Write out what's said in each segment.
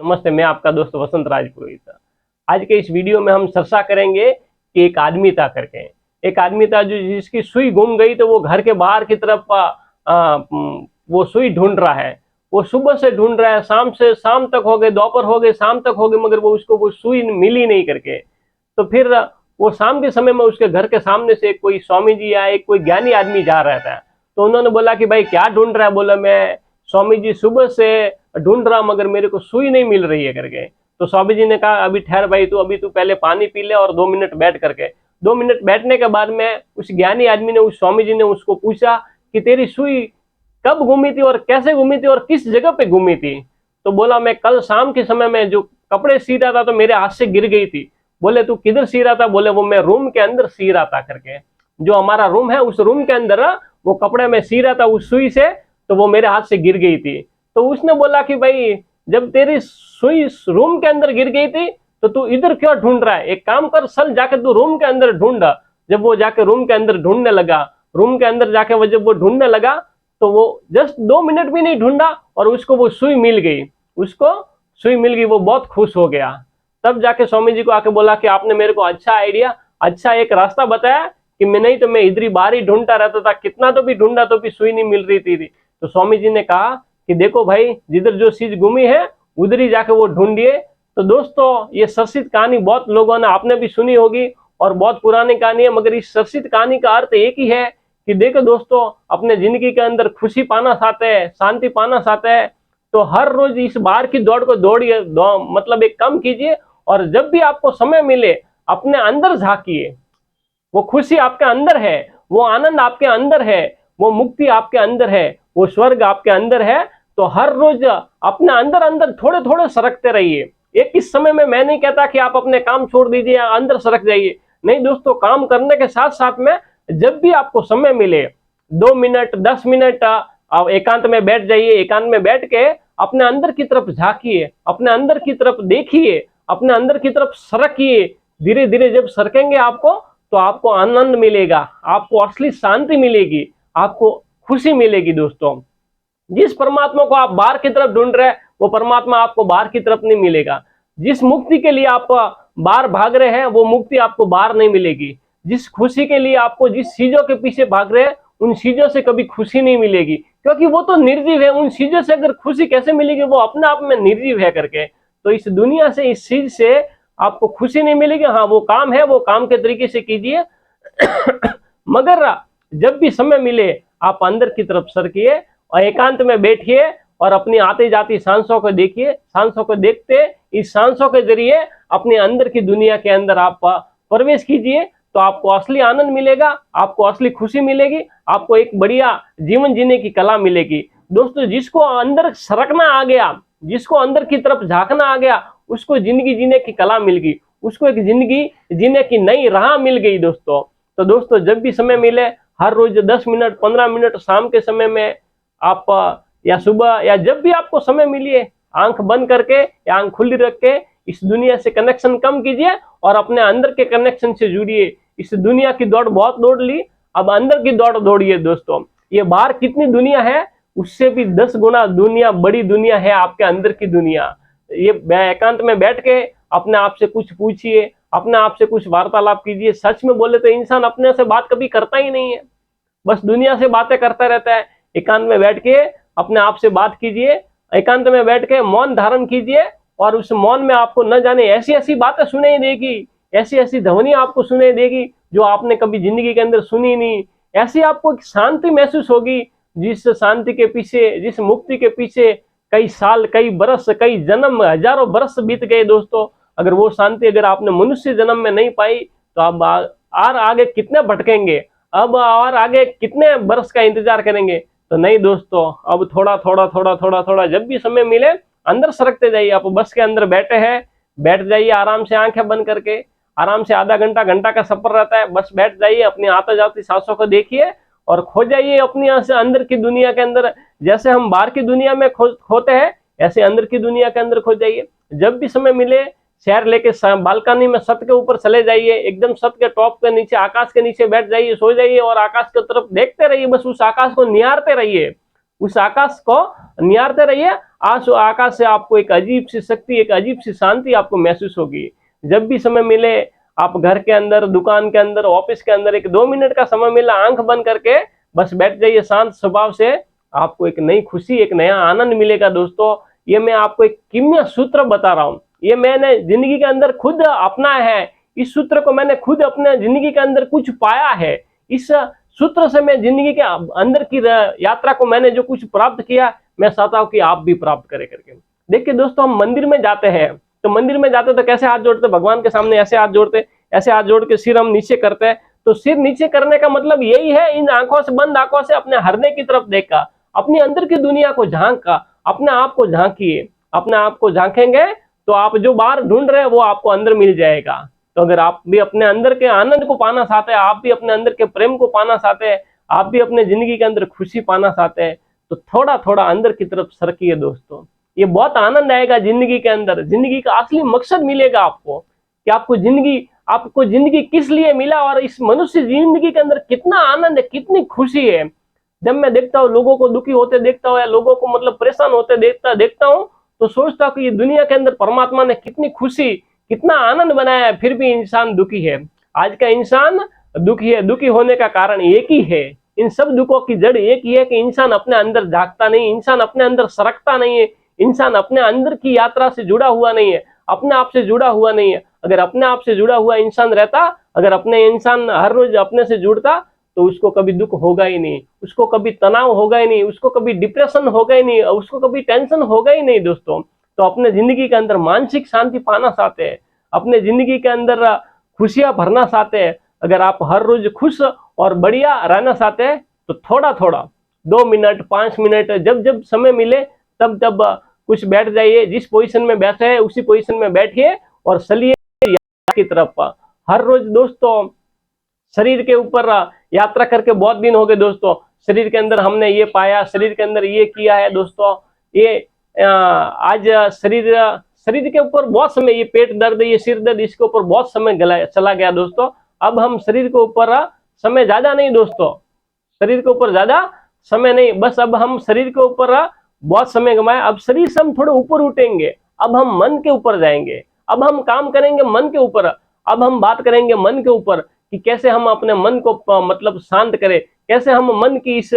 नमस्ते, मैं आपका दोस्त वसंत राजपुरोहित। आज के इस वीडियो में हम चर्चा करेंगे कि एक आदमी था करके। एक आदमी था जो जिसकी सुई गुम गई, तो वो घर के बाहर की तरफ वो सुई ढूंढ रहा है। वो सुबह से ढूंढ रहा है, शाम से शाम तक हो गए, दोपहर हो गए, शाम तक हो गए, मगर वो सुई मिली नहीं करके। तो फिर वो शाम के समय में उसके घर के सामने से कोई स्वामी जी या एक कोई ज्ञानी आदमी जा रहा था। तो उन्होंने बोला कि भाई क्या ढूंढ रहा है? बोला मैं स्वामी जी सुबह से ढूंढ रहा मगर मेरे को सुई नहीं मिल रही है करके। तो स्वामी जी ने कहा अभी ठहर भाई, अभी तू पहले पानी पी ले और 2 मिनट बैठ करके। 2 मिनट बैठने के बाद में उस ज्ञानी आदमी ने, उस स्वामी जी ने उसको पूछा कि तेरी सुई कब घूमी थी और कैसे घूमी थी और किस जगह पे घूमी थी? तो बोला मैं कल शाम के समय में जो कपड़े सी रहा था तो मेरे हाथ से गिर गई थी। बोले तू किधर सी रहा था? बोले वो मैं रूम के अंदर सी रहा था करके। जो हमारा रूम है उस रूम के अंदर वो कपड़े में सी रहा था उस सुई से, तो वो मेरे हाथ से गिर गई थी। तो उसने बोला कि भाई जब तेरी सुई रूम के अंदर गिर गई थी तो तू इधर क्यों ढूंढ रहा है? एक काम कर, चल जाके तू रूम के अंदर ढूंढ। जब वो जाके रूम के अंदर ढूंढने लगा, रूम के अंदर जाके जब वो ढूंढने लगा तो वो जस्ट 2 मिनट भी नहीं ढूंढा और उसको वो सुई मिल गई। उसको सुई मिल गई, वो बहुत खुश हो गया। तब जाके स्वामी जी को आके बोला कि आपने मेरे को अच्छा आइडिया, अच्छा एक रास्ता बताया कि मैं नहीं तो मैं इधर ही बाहर ही ढूंढता रहता था, कितना तो भी ढूंढा तो भी सुई नहीं मिल रही थी। तो स्वामी जी ने कहा कि देखो भाई, जिधर जो चीज गुमी है उधर ही जाके वो ढूंढिए। तो दोस्तों, ये चर्चित कहानी बहुत लोगों ने, आपने भी सुनी होगी और बहुत पुरानी कहानी है, मगर इस चर्चित कहानी का अर्थ एक ही है कि देखो दोस्तों, अपने जिंदगी के अंदर खुशी पाना चाहते हैं, शांति पाना चाहते हैं, तो हर रोज इस बाहर की दौड़ को दौड़िए, मतलब एक कम कीजिए और जब भी आपको समय मिले अपने अंदर झांकिए। वो खुशी आपके अंदर है, वो आनंद आपके अंदर है, वो मुक्ति आपके अंदर है, वो स्वर्ग आपके अंदर है। तो हर रोज अपने अंदर अंदर थोड़े थोड़े सरकते रहिए। एक इस समय में मैं नहीं कहता कि आप अपने काम छोड़ दीजिए या अंदर सरक जाइए, नहीं दोस्तों, काम करने के साथ साथ में जब भी आपको समय मिले 2 मिनट 10 मिनट आप एकांत में बैठ जाइए। एकांत में बैठ के अपने अंदर की तरफ झांकिए, अपने अंदर की तरफ देखिए, अपने अंदर की तरफ सरकिए। धीरे धीरे जब सरकेंगे आपको, तो आपको आनंद मिलेगा, आपको असली शांति मिलेगी, आपको खुशी मिलेगी। दोस्तों, जिस परमात्मा को आप बाहर की तरफ ढूंढ रहे हैं वो परमात्मा आपको बाहर की तरफ नहीं मिलेगा। जिस मुक्ति के लिए आप बाहर भाग रहे हैं वो मुक्ति आपको बाहर नहीं मिलेगी। जिस खुशी के लिए आपको जिस चीजों के पीछे भाग रहे हैं उन चीजों से कभी खुशी नहीं मिलेगी, क्योंकि वो तो निर्जीव है। उन चीजों से अगर खुशी कैसे मिलेगी? वो अपने आप में निर्जीव है करके। तो इस दुनिया से, इस चीज से आपको खुशी नहीं मिलेगी। हाँ, वो काम है, वो काम के तरीके से कीजिए मगर जब भी समय मिले आप अंदर की तरफ सरकिए और एकांत में बैठिए और अपनी आती जाती सांसों को देखिए। सांसों को देखते, इस सांसों के जरिए अपने अंदर की दुनिया के अंदर आप प्रवेश कीजिए, तो आपको असली आनंद मिलेगा, आपको असली खुशी मिलेगी, आपको एक बढ़िया जीवन जीने की कला मिलेगी। दोस्तों, जिसको अंदर सरकना आ गया, जिसको अंदर की तरफ झांकना आ गया, उसको जिंदगी जीने की कला मिल गई, उसको एक जिंदगी जीने की नई राह मिल गई। दोस्तों, तो दोस्तों, जब भी समय मिले हर रोज 10 मिनट 15 मिनट शाम के समय में आप या सुबह या जब भी आपको समय मिले, आंख बंद करके या आंख खुली रख के इस दुनिया से कनेक्शन कम कीजिए और अपने अंदर के कनेक्शन से जुड़िए। इस दुनिया की दौड़ बहुत दौड़ ली, अब अंदर की दौड़ दौड़िए। दोस्तों, ये बाहर कितनी दुनिया है उससे भी 10 गुना दुनिया, बड़ी दुनिया है आपके अंदर की दुनिया। ये एकांत में बैठ के अपने आप से कुछ पूछिए, अपने आप से कुछ वार्तालाप कीजिए। सच में बोले तो इंसान अपने से बात कभी करता ही नहीं है, बस दुनिया से बातें करता रहता है। एकांत में बैठ के अपने आप से बात कीजिए, एकांत में बैठ के मौन धारण कीजिए और उस मौन में आपको न जाने ऐसी ऐसी बातें सुनाई देगी, ऐसी ऐसी ध्वनि आपको सुनाई देगी जो आपने कभी जिंदगी के अंदर सुनी नहीं। ऐसी आपको शांति महसूस होगी, जिस शांति के पीछे, जिस मुक्ति के पीछे कई साल, कई बरस, कई जन्म, हजारों बरस बीत गए। दोस्तों, अगर वो शांति अगर आपने मनुष्य जन्म में नहीं पाई तो आप और आगे कितने भटकेंगे, अब और आगे कितने बरस का इंतजार करेंगे? तो नहीं दोस्तों, अब थोड़ा थोड़ा थोड़ा थोड़ा थोड़ा जब भी समय मिले अंदर सरकते जाइए। आप बस के अंदर बैठे हैं, बैठ जाइए आराम से, आंखें बंद करके। आराम से आधा घंटा, घंटा का सफर रहता है, बस बैठ जाइए, अपनी आते जाती सांसों को देखिए और खो जाइए अपनी अंदर की दुनिया के अंदर। जैसे हम बाहर की दुनिया में खोते हैं, ऐसे अंदर की दुनिया के अंदर खो जाइए। जब भी समय मिले शहर लेके बालकनी में छत के ऊपर चले जाइए, एकदम छत के टॉप के नीचे, आकाश के नीचे बैठ जाइए, सो जाइए और आकाश की तरफ देखते रहिए, बस उस आकाश को निहारते रहिए। उस आकाश को निहारते रहिए। आकाश से आपको एक अजीब सी शक्ति, एक अजीब सी शांति आपको महसूस होगी। जब भी समय मिले, आप घर के अंदर, दुकान के अंदर, ऑफिस के अंदर, एक 2 मिनट का समय मिला, आंख बंद करके बस बैठ जाइए शांत स्वभाव से। आपको एक नई खुशी, एक नया आनंद मिलेगा दोस्तों। ये मैं आपको एक किमिया सूत्र बता रहा हूं, ये मैंने जिंदगी के अंदर खुद अपना है। इस सूत्र को मैंने खुद अपने जिंदगी के अंदर कुछ पाया है। इस सूत्र से मैं जिंदगी के अंदर की यात्रा को मैंने जो कुछ प्राप्त किया, मैं चाहता हूं कि आप भी प्राप्त करें करके। देखिए दोस्तों, हम मंदिर में जाते हैं तो मंदिर में जाते तो कैसे हाथ जोड़ते? भगवान के सामने ऐसे हाथ जोड़ते, ऐसे हाथ जोड़ के सिर हम नीचे करते हैं। तो सिर नीचे करने का मतलब यही है, इन आंखों से, बंद आंखों से अपने हृदय की तरफ देखा, अपनी अंदर की दुनिया को झांका, अपने आप को झांकिए। अपने आप को झांकेंगे तो आप जो बाहर ढूंढ रहे हैं वो आपको अंदर मिल जाएगा। तो अगर आप भी अपने अंदर के आनंद को पाना चाहते हैं, आप भी अपने अंदर के प्रेम को पाना चाहते हैं, आप भी अपने जिंदगी के अंदर खुशी पाना चाहते हैं, तो थोड़ा थोड़ा अंदर की तरफ सरकिए दोस्तों। ये बहुत आनंद आएगा जिंदगी के अंदर। जिंदगी का असली मकसद मिलेगा आपको कि आपको जिंदगी किस लिए मिला और इस मनुष्य जिंदगी के अंदर कितना आनंद है, कितनी खुशी है। जब मैं देखता हूँ लोगों को दुखी होते देखता हूँ, या लोगों को मतलब परेशान होते देखता हूँ, तो सोचता हूँ कि ये दुनिया के अंदर परमात्मा ने कितनी खुशी, कितना आनंद बनाया है, फिर भी इंसान दुखी है। आज का इंसान दुखी है। दुखी होने का कारण एक ही है, इन सब दुखों की जड़ एक ही है कि इंसान अपने अंदर झांकता नहीं, इंसान अपने अंदर सरकता नहीं है, इंसान अपने अंदर की यात्रा से जुड़ा हुआ नहीं है, अपने आप से जुड़ा हुआ नहीं है। अगर अपने आप से जुड़ा हुआ इंसान रहता, अगर अपने इंसान हर रोज अपने से जुड़ता, तो उसको कभी दुख होगा ही नहीं, उसको कभी तनाव होगा ही नहीं, उसको कभी डिप्रेशन होगा ही नहीं, उसको कभी टेंशन होगा ही नहीं दोस्तों। तो अपने जिंदगी के अंदर मानसिक शांति पाना चाहते हैं, अपने जिंदगी के अंदर खुशियां भरना चाहते हैं, अगर आप हर रोज खुश और बढ़िया रहना चाहते हैं, तो थोड़ा थोड़ा 2 मिनट 5 मिनट जब जब समय मिले तब तब कुछ बैठ जाइए। जिस पोजीशन में बैठे हैं उसी पोजीशन में बैठिए और चलिए की तरफ। हर रोज दोस्तों शरीर के ऊपर यात्रा करके बहुत दिन हो गए दोस्तों। शरीर के अंदर हमने ये पाया, शरीर के अंदर ये किया है दोस्तों। ये आज शरीर के ऊपर बहुत समय, ये पेट दर्द, ये सिर दर्द, इसके ऊपर बहुत समय चला गया दोस्तों। अब हम शरीर के ऊपर समय ज्यादा नहीं दोस्तों, शरीर के ऊपर ज्यादा समय नहीं, बस अब हम शरीर के ऊपर बहुत समय गंवाए। अब शरीर से हम थोड़े ऊपर उठेंगे, अब हम मन के ऊपर जाएंगे, अब हम काम करेंगे मन के ऊपर, अब हम बात करेंगे मन के ऊपर कि कैसे हम अपने मन को मतलब शांत करें, कैसे हम मन की इस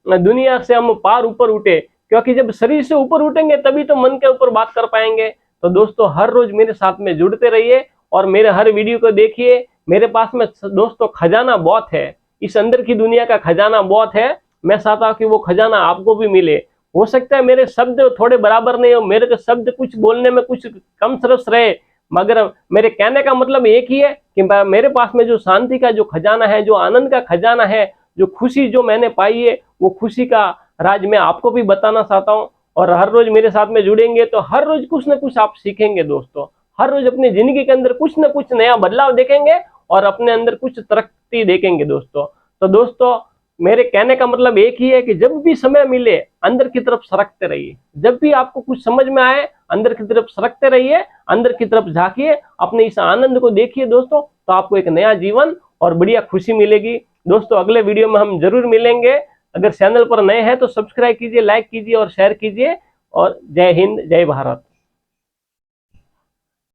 दुनिया से हम पार ऊपर उठे। क्योंकि जब शरीर से ऊपर उठेंगे तभी तो मन के ऊपर बात कर पाएंगे। तो दोस्तों हर रोज मेरे साथ में जुड़ते रहिए और मेरे हर वीडियो को देखिए। मेरे पास में दोस्तों खजाना बहुत है, इस अंदर की दुनिया का खजाना बहुत है। मैं चाहता हूँ कि वो खजाना आपको भी मिले। हो सकता है मेरे शब्द थोड़े बराबर नहीं हो, मेरे के शब्द कुछ बोलने में कुछ कम सरस रहे, मगर मेरे कहने का मतलब एक ही है कि मेरे पास में जो शांति का जो खजाना है, जो आनंद का खजाना है, जो खुशी जो मैंने पाई है, वो खुशी का राज मैं आपको भी बताना चाहता हूँ। और हर रोज मेरे साथ में जुड़ेंगे तो हर रोज कुछ ना कुछ आप सीखेंगे दोस्तों। हर रोज अपनी जिंदगी के अंदर कुछ ना कुछ नया बदलाव देखेंगे और अपने अंदर कुछ तरक्की देखेंगे दोस्तों। तो दोस्तों मेरे कहने का मतलब एक ही है कि जब भी समय मिले अंदर की तरफ सरकते रहिए। जब भी आपको कुछ समझ में आए अंदर की तरफ सरकते रहिए, अंदर की तरफ झांकिए, अपने इस आनंद को देखिए दोस्तों, तो आपको एक नया जीवन और बढ़िया खुशी मिलेगी दोस्तों। अगले वीडियो में हम जरूर मिलेंगे। अगर चैनल पर नए हैं तो सब्सक्राइब कीजिए, लाइक कीजिए और शेयर कीजिए। और जय हिंद, जय भारत।